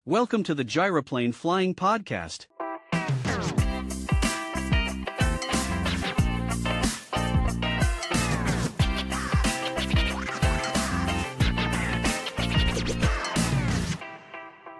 Welcome to the Gyroplane Flying Podcast.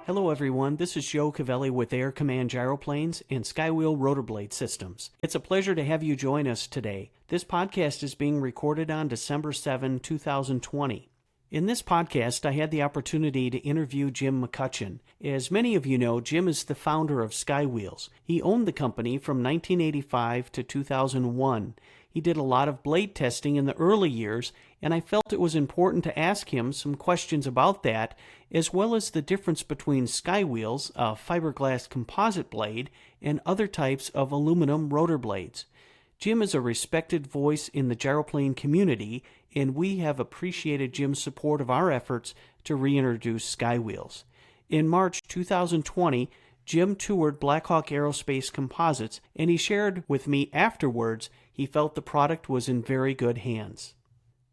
Hello everyone, this is Joe Covelli with Air Command Gyroplanes and Skywheel Rotor Blade Systems. It's a pleasure to have you join us today. This podcast is being recorded on December 7, 2020. In this podcast, I had the opportunity to interview Jim McCutchen. As many of you know, Jim is the founder of Skywheels. He owned the company from 1985 to 2001. He did a lot of blade testing in the early years, and I felt it was important to ask him some questions about that, as well as the difference between Skywheels, a fiberglass composite blade, and other types of aluminum rotor blades. Jim is a respected voice in the gyroplane community, and we have appreciated Jim's support of our efforts to reintroduce Skywheels. In March 2020, Jim toured Blackhawk Aerospace Composites, and he shared with me afterwards he felt the product was in very good hands.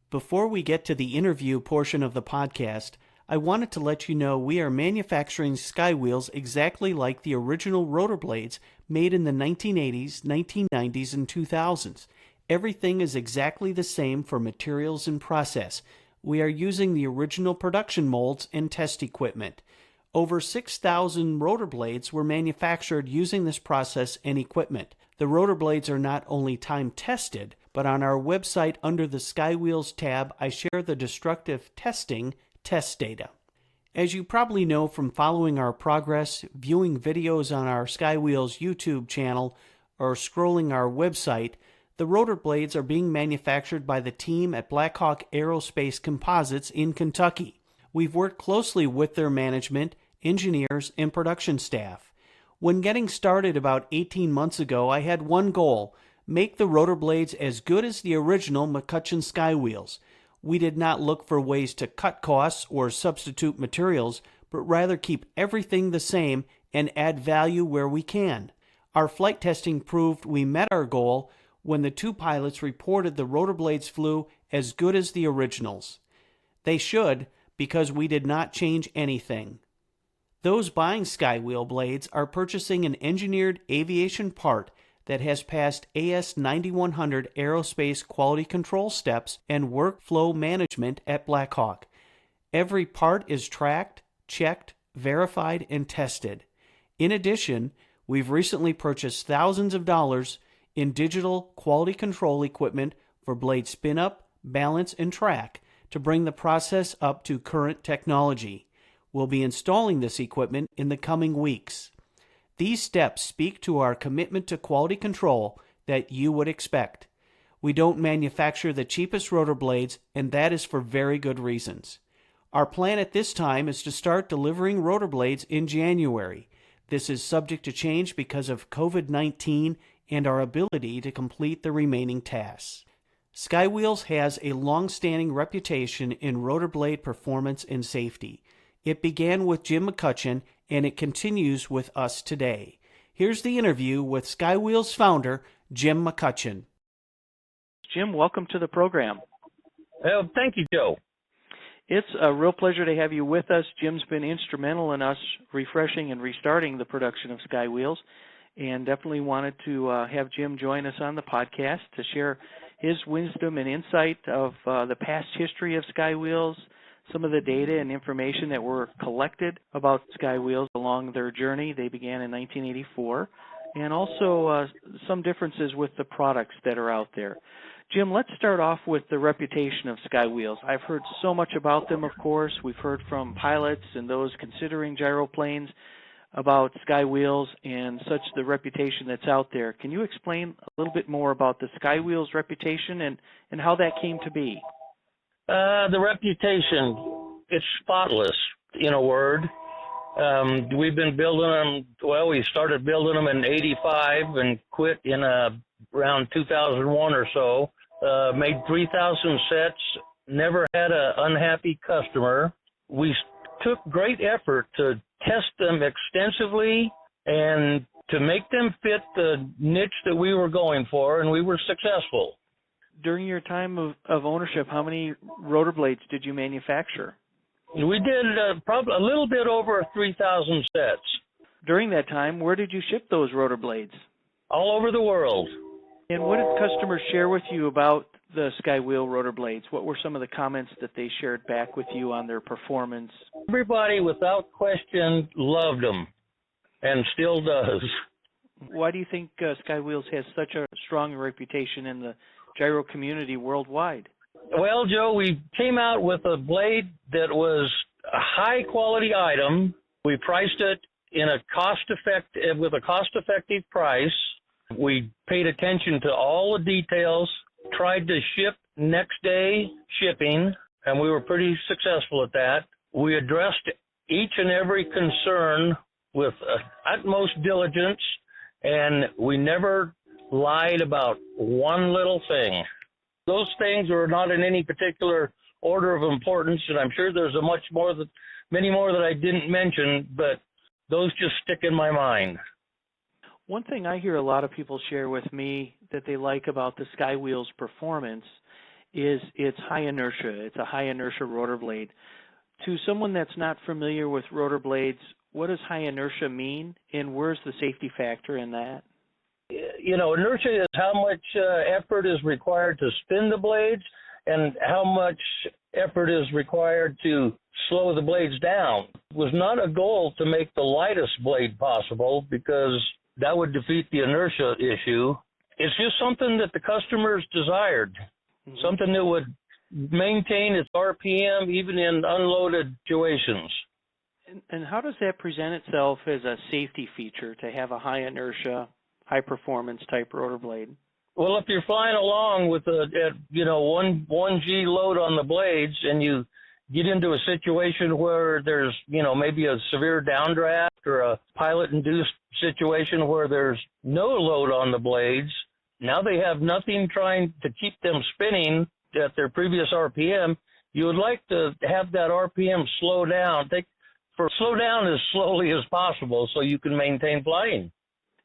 Before we get to the interview portion of the podcast, I wanted to let you know we are manufacturing Skywheels exactly like the original rotor blades made in the 1980s, 1990s, and 2000s. Everything is exactly the same for materials and process. We are using the original production molds and test equipment. Over 6,000 rotor blades were manufactured using this process and equipment. The rotor blades are not only time-tested, but on our website under the Skywheels tab, I share the destructive testing test data. As you probably know from following our progress, viewing videos on our Skywheels YouTube channel, or scrolling our website, the rotor blades are being manufactured by the team at Blackhawk Aerospace Composites in Kentucky. We've worked closely with their management, engineers, and production staff. When getting started about 18 months ago, I had one goal: make the rotor blades as good as the original McCutchen Skywheels. We did not look for ways to cut costs or substitute materials, but rather keep everything the same and add value where we can. Our flight testing proved we met our goal when the two pilots reported the rotor blades flew as good as the originals. They should, because we did not change anything. Those buying Skywheel blades are purchasing an engineered aviation part that has passed AS9100 aerospace quality control steps and workflow management at Blackhawk. Every part is tracked, checked, verified, and tested. In addition, we've recently purchased thousands of dollars in digital quality control equipment for blade spin-up, balance, and track to bring the process up to current technology. We'll be installing this equipment in the coming weeks. These steps speak to our commitment to quality control that you would expect. We don't manufacture the cheapest rotor blades, and that is for very good reasons. Our plan at this time is to start delivering rotor blades in January. This is subject to change because of COVID-19 and our ability to complete the remaining tasks. Skywheels has a long-standing reputation in rotor blade performance and safety. It began with Jim McCutchen, and it continues with us today. Here's the interview with Skywheels founder, Jim McCutchen. Jim, welcome to the program. Well, thank you, Joe. It's a real pleasure to have you with us. Jim's been instrumental in us refreshing and restarting the production of Skywheels, and definitely wanted to have Jim join us on the podcast to share his wisdom and insight of the past history of Skywheels, some of the data and information that were collected about Skywheels along their journey. They began in 1984, and also some differences with the products that are out there. Jim, let's start off with the reputation of Skywheels. I've heard so much about them, of course. We've heard from pilots and those considering gyroplanes about Skywheels and such the reputation that's out there. Can you explain a little bit more about the Skywheels reputation and how that came to be? The reputation, it's spotless, in a word. We've been building them, well, we started building them in 85 and quit in around 2001 or so. Made 3,000 sets, never had an unhappy customer. We took great effort to test them extensively and to make them fit the niche that we were going for, and we were successful. During your time of ownership, how many rotor blades did you manufacture? We did probably a little bit over 3,000 sets. During that time, where did you ship those rotor blades? All over the world. And what did customers share with you about the Skywheel rotor blades? What were some of the comments that they shared back with you on their performance? Everybody, without question, loved them, and still does. Why do you think Skywheels has such a strong reputation in the gyro community worldwide? Well, Joe, we came out with a blade that was a high-quality item. We priced it in with a cost-effective price. We paid attention to all the details, tried to ship next day shipping, and we were pretty successful at that. We addressed each and every concern with utmost diligence, and we never lied about one little thing. Those things are not in any particular order of importance, and I'm sure there's many more that I didn't mention, but those just stick in my mind. One thing I hear a lot of people share with me that they like about the Skywheels performance is its high inertia. It's a high inertia rotor blade. To someone that's not familiar with rotor blades, what does high inertia mean, and where's the safety factor in that? Inertia is how much effort is required to spin the blades and how much effort is required to slow the blades down. It was not a goal to make the lightest blade possible because that would defeat the inertia issue. It's just something that the customers desired, something that would maintain its RPM even in unloaded situations. And how does that present itself as a safety feature to have a high inertia, high performance type rotor blade? Well, if you're flying along with a 1G load on the blades and you get into a situation where there's, maybe a severe downdraft or a pilot-induced situation where there's no load on the blades, now they have nothing trying to keep them spinning at their previous RPM. You would like to have that RPM slow down. Slow down as slowly as possible so you can maintain flying.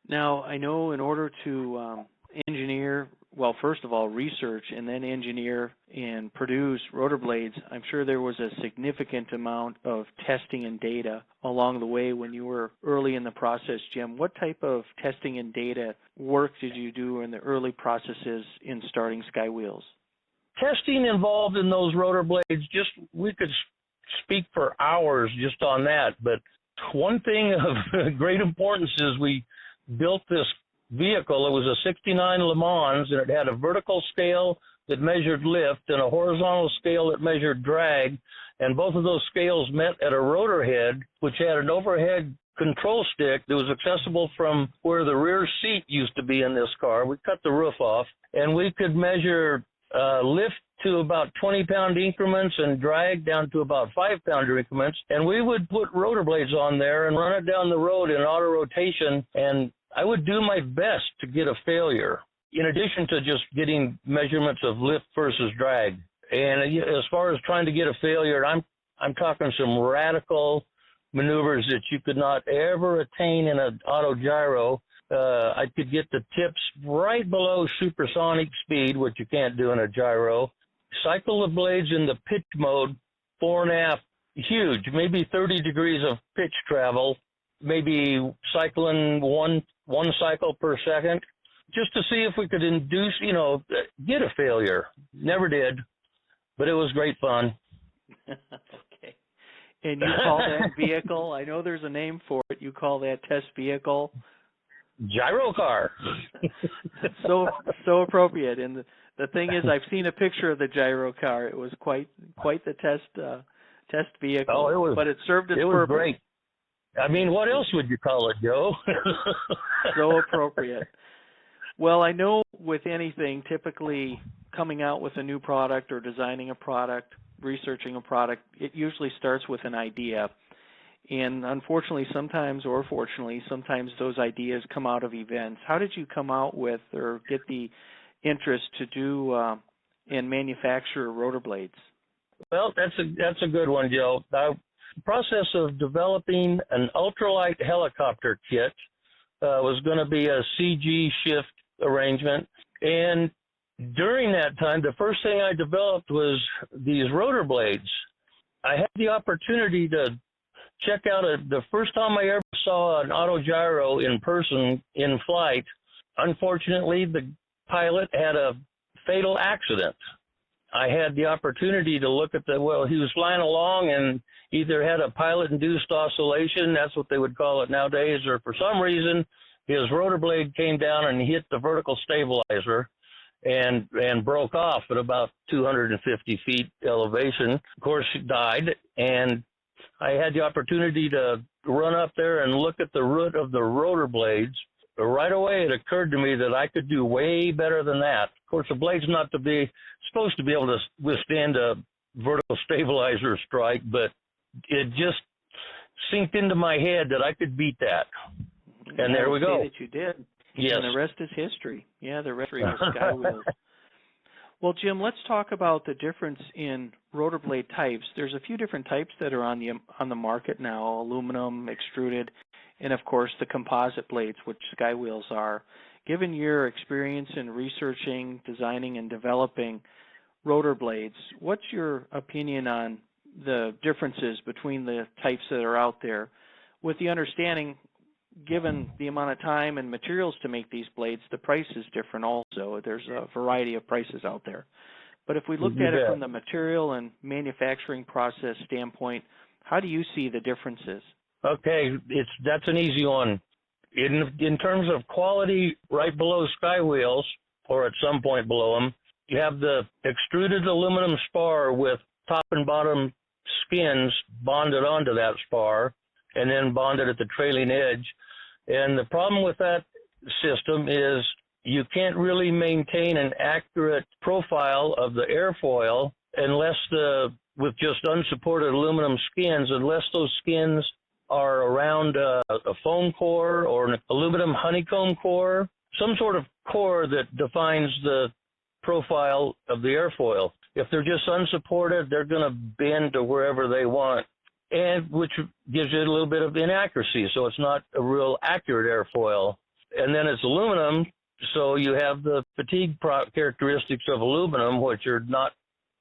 Now, I know in order to engineer, well, first of all, research and then engineer and produce rotor blades, I'm sure there was a significant amount of testing and data along the way when you were early in the process, Jim. What type of testing and data work did you do in the early processes in starting Skywheels? Testing involved in those rotor blades, we could speak for hours just on that, but one thing of great importance is we built this vehicle. It was a 69 Le Mans, and it had a vertical scale that measured lift and a horizontal scale that measured drag, and both of those scales met at a rotor head, which had an overhead control stick that was accessible from where the rear seat used to be in this car. We cut the roof off, and we could measure lift to about 20-pound increments and drag down to about 5-pounder increments, and we would put rotor blades on there and run it down the road in auto rotation, and I would do my best to get a failure, in addition to just getting measurements of lift versus drag. And as far as trying to get a failure, I'm talking some radical maneuvers that you could not ever attain in an auto gyro. I could get the tips right below supersonic speed, which you can't do in a gyro. Cycle the blades in the pitch mode, 4.5, huge, maybe 30 degrees of pitch travel, maybe cycling one cycle per second, just to see if we could induce, get a failure. Never did, but it was great fun. Okay. And you call that vehicle, I know there's a name for it, you call that test vehicle? Gyro car. so appropriate. And the thing is, I've seen a picture of the gyro car. It was quite the test vehicle. Oh, it was. But it served its purpose. It was great. I mean, what else would you call it, Joe? So appropriate. Well, I know with anything, typically coming out with a new product or designing a product, researching a product, it usually starts with an idea. And unfortunately, sometimes, or fortunately, sometimes those ideas come out of events. How did you come out with or get the interest to do and manufacture rotor blades? Well, that's a good one, Joe. The process of developing an ultralight helicopter kit was going to be a CG shift arrangement. And during that time, the first thing I developed was these rotor blades. I had the opportunity to check out the first time I ever saw an autogyro in person in flight. Unfortunately, the pilot had a fatal accident. I had the opportunity to look at he was flying along and either had a pilot-induced oscillation, that's what they would call it nowadays, or for some reason, his rotor blade came down and hit the vertical stabilizer and broke off at about 250 feet elevation. Of course, he died, and I had the opportunity to run up there and look at the root of the rotor blades. Right away, it occurred to me that I could do way better than that. Of course, the blade's not supposed to be able to withstand a vertical stabilizer strike, but it just sinked into my head that I could beat that. And there we go. That you did. Yes. And the rest is history. Yeah, the rest is Skywheels. Well, Jim, let's talk about the difference in rotor blade types. There's a few different types that are on the market now: aluminum, extruded, and of course the composite blades, which Skywheels are. Given your experience in researching, designing, and developing rotor blades, what's your opinion on the differences between the types that are out there, with the understanding, given the amount of time and materials to make these blades, the price is different also. There's a variety of prices out there. But if we looked at it from the material and manufacturing process standpoint, how do you see the differences? Okay, that's an easy one. In terms of quality, right below Skywheels, or at some point below them, you have the extruded aluminum spar with top and bottom skins bonded onto that spar and then bonded at the trailing edge. And the problem with that system is you can't really maintain an accurate profile of the airfoil with just unsupported aluminum skins, unless those skins are around a foam core or an aluminum honeycomb core, some sort of core that defines the profile of the airfoil. If they're just unsupported, they're going to bend to wherever they want, and which gives you a little bit of inaccuracy, so it's not a real accurate airfoil. And then it's aluminum, so you have the fatigue characteristics of aluminum, which are not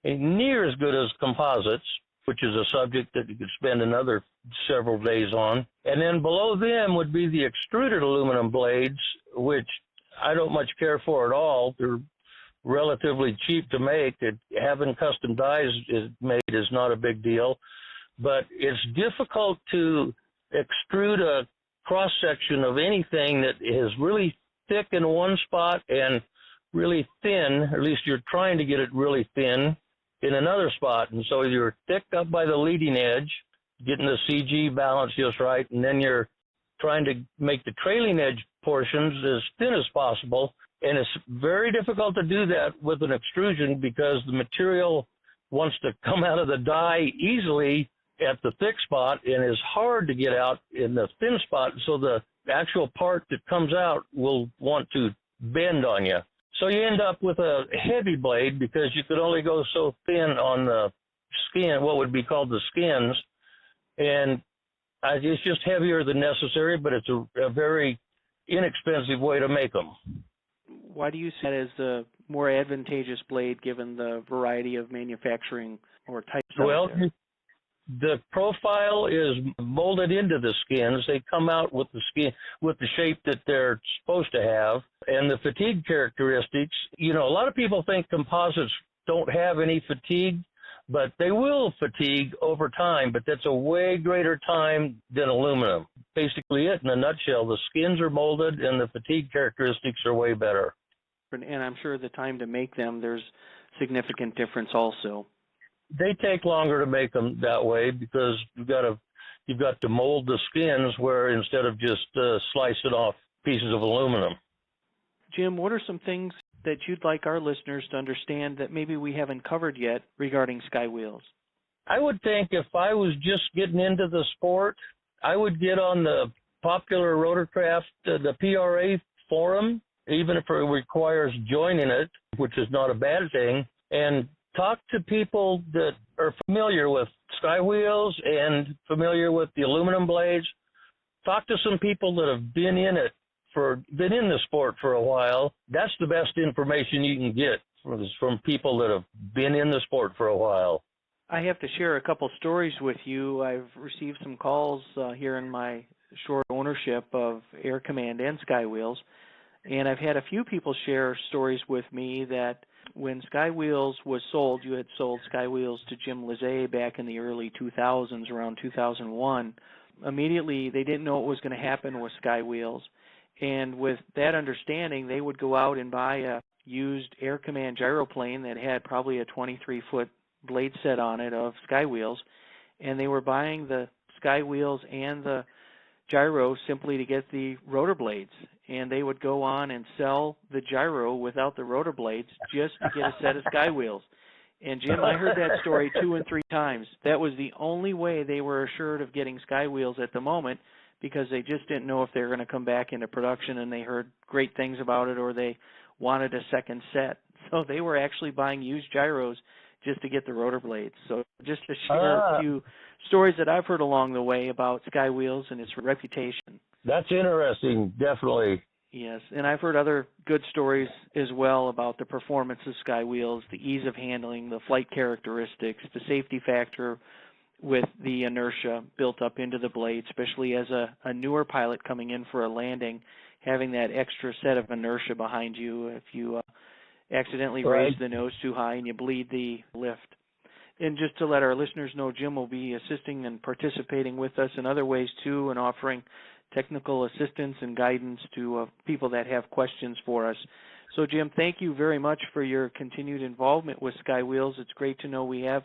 near as good as composites, which is a subject that you could spend another several days on. And then below them would be the extruded aluminum blades, which I don't much care for at all. They're relatively cheap to make. Having custom dies made is not a big deal, but it's difficult to extrude a cross-section of anything that is really thick in one spot and really thin, or at least you're trying to get it really thin, in another spot. And so you're thick up by the leading edge, getting the CG balance just right, and then you're trying to make the trailing edge portions as thin as possible. And it's very difficult to do that with an extrusion because the material wants to come out of the die easily at the thick spot and is hard to get out in the thin spot. So the actual part that comes out will want to bend on you. So you end up with a heavy blade because you could only go so thin on the skin, what would be called the skins. And it's just heavier than necessary, but it's a very inexpensive way to make them. Why do you see that as the more advantageous blade given the variety of manufacturing or types out there? The profile is molded into the skins. They come out with the skin, with the shape that they're supposed to have. And the fatigue characteristics, a lot of people think composites don't have any fatigue, but they will fatigue over time, but that's a way greater time than aluminum. Basically it in a nutshell. The skins are molded and the fatigue characteristics are way better. And I'm sure the time to make them, there's significant difference also. They take longer to make them that way because you've got to mold the skins where instead of just slicing off pieces of aluminum. Jim, what are some things that you'd like our listeners to understand that maybe we haven't covered yet regarding Skywheels? I would think if I was just getting into the sport, I would get on the popular rotorcraft, the PRA forum, even if it requires joining it, which is not a bad thing, and talk to people that are familiar with Skywheels and familiar with the aluminum blades. Talk to some people that have been in the sport for a while. That's the best information you can get from people that have been in the sport for a while. I have to share a couple stories with you. I've received some calls here in my short ownership of Air Command and Skywheels, and I've had a few people share stories with me that when Skywheels was sold, you had sold Skywheels to Jim Lizzie back in the early 2000s, around 2001. Immediately, they didn't know what was going to happen with Skywheels, and with that understanding, they would go out and buy a used Air Command gyroplane that had probably a 23-foot blade set on it of Skywheels, and they were buying the Skywheels and the gyro simply to get the rotor blades, and they would go on and sell the gyro without the rotor blades just to get a set of Skywheels. And Jim, I heard that story 2 and 3 times. That was the only way they were assured of getting Skywheels at the moment, because they just didn't know if they were going to come back into production, and they heard great things about it, or they wanted a second set. So they were actually buying used gyros just to get the rotor blades. So just to share a few stories that I've heard along the way about Skywheels and its reputation. That's interesting, definitely. Yes, and I've heard other good stories as well about the performance of Skywheels, the ease of handling, the flight characteristics, the safety factor with the inertia built up into the blade, especially as a newer pilot coming in for a landing, having that extra set of inertia behind you if you accidentally raise the nose too high and you bleed the lift. And just to let our listeners know, Jim will be assisting and participating with us in other ways too, and offering technical assistance and guidance to people that have questions for us. So Jim, thank you very much for your continued involvement with Skywheels. It's great to know we have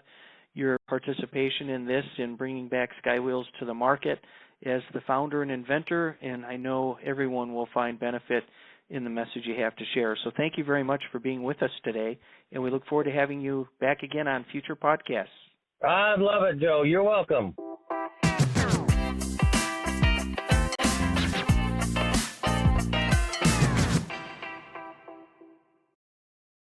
your participation in this in bringing back Skywheels to the market as the founder and inventor, and I know everyone will find benefit in the message you have to share. So thank you very much for being with us today, and we look forward to having you back again on future podcasts. I love it, Joe. You're welcome.